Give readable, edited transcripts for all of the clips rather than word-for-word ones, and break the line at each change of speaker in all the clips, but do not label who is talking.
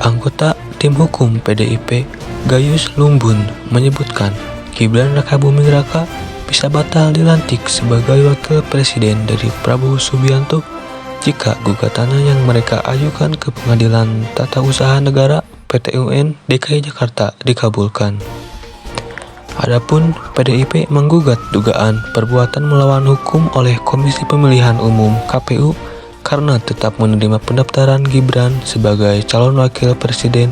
Anggota tim hukum PDIP, Gayus Lumbun, menyebutkan Gibran Rakabuming Raka bisa batal dilantik sebagai wakil presiden dari Prabowo Subianto jika gugatannya yang mereka ajukan ke Pengadilan Tata Usaha Negara (PT-UN) DKI Jakarta dikabulkan. Adapun PDIP menggugat dugaan perbuatan melawan hukum oleh Komisi Pemilihan Umum (KPU) karena tetap menerima pendaftaran Gibran sebagai calon wakil presiden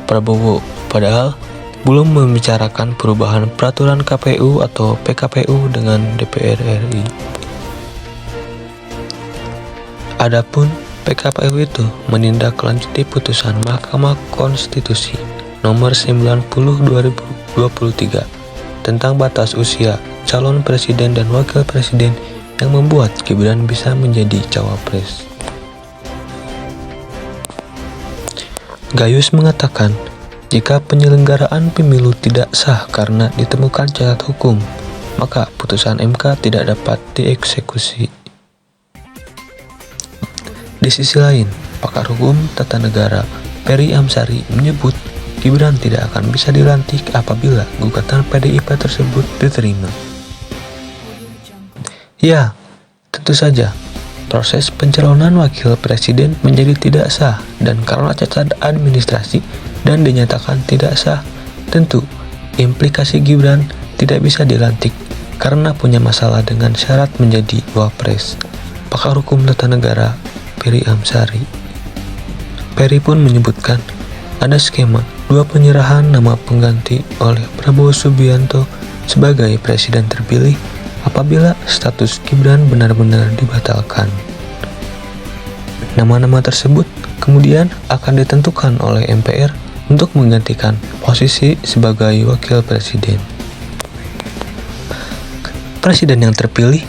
Prabowo, padahal belum membicarakan perubahan peraturan KPU atau PKPU dengan DPR RI. Adapun PKPU itu menindaklanjuti putusan Mahkamah Konstitusi nomor 90/2023 tentang batas usia calon presiden dan wakil presiden yang membuat Gibran bisa menjadi cawapres. Gayus mengatakan, jika penyelenggaraan pemilu tidak sah karena ditemukan cacat hukum, maka putusan MK tidak dapat dieksekusi. Di sisi lain, pakar hukum tata negara Ferry Amsari menyebut Gibran tidak akan bisa dilantik apabila gugatan PDIP tersebut diterima. Ya, tentu saja, proses pencalonan wakil presiden menjadi tidak sah dan karena cacat administrasi dan dinyatakan tidak sah, tentu implikasi Gibran tidak bisa dilantik karena punya masalah dengan syarat menjadi wapres. Pakar hukum tata negara Ferry Amsari. Ferry pun menyebutkan ada skema dua penyerahan nama pengganti oleh Prabowo Subianto sebagai presiden terpilih apabila status Gibran benar-benar dibatalkan. Nama-nama tersebut kemudian akan ditentukan oleh MPR untuk menggantikan posisi sebagai wakil presiden. Presiden yang terpilih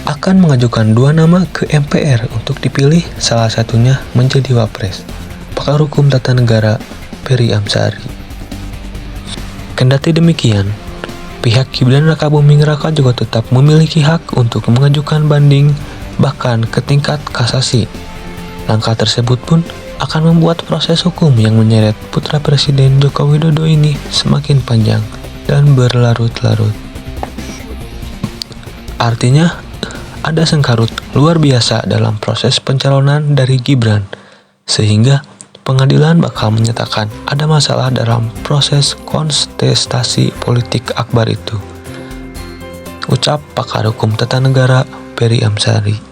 akan mengajukan dua nama ke MPR untuk dipilih salah satunya menjadi wapres. Pakar hukum tata negara Ferry Amsari. Kendati demikian, pihak Gibran Rakabuming Raka juga tetap memiliki hak untuk mengajukan banding bahkan ke tingkat kasasi. Langkah tersebut pun akan membuat proses hukum yang menyeret putra Presiden Joko Widodo ini semakin panjang dan berlarut-larut. Artinya, ada sengkarut luar biasa dalam proses pencalonan dari Gibran, sehingga pengadilan bakal menyatakan ada masalah dalam proses kontestasi politik akbar itu. Ucap pakar hukum tata negara Ferry Amsari.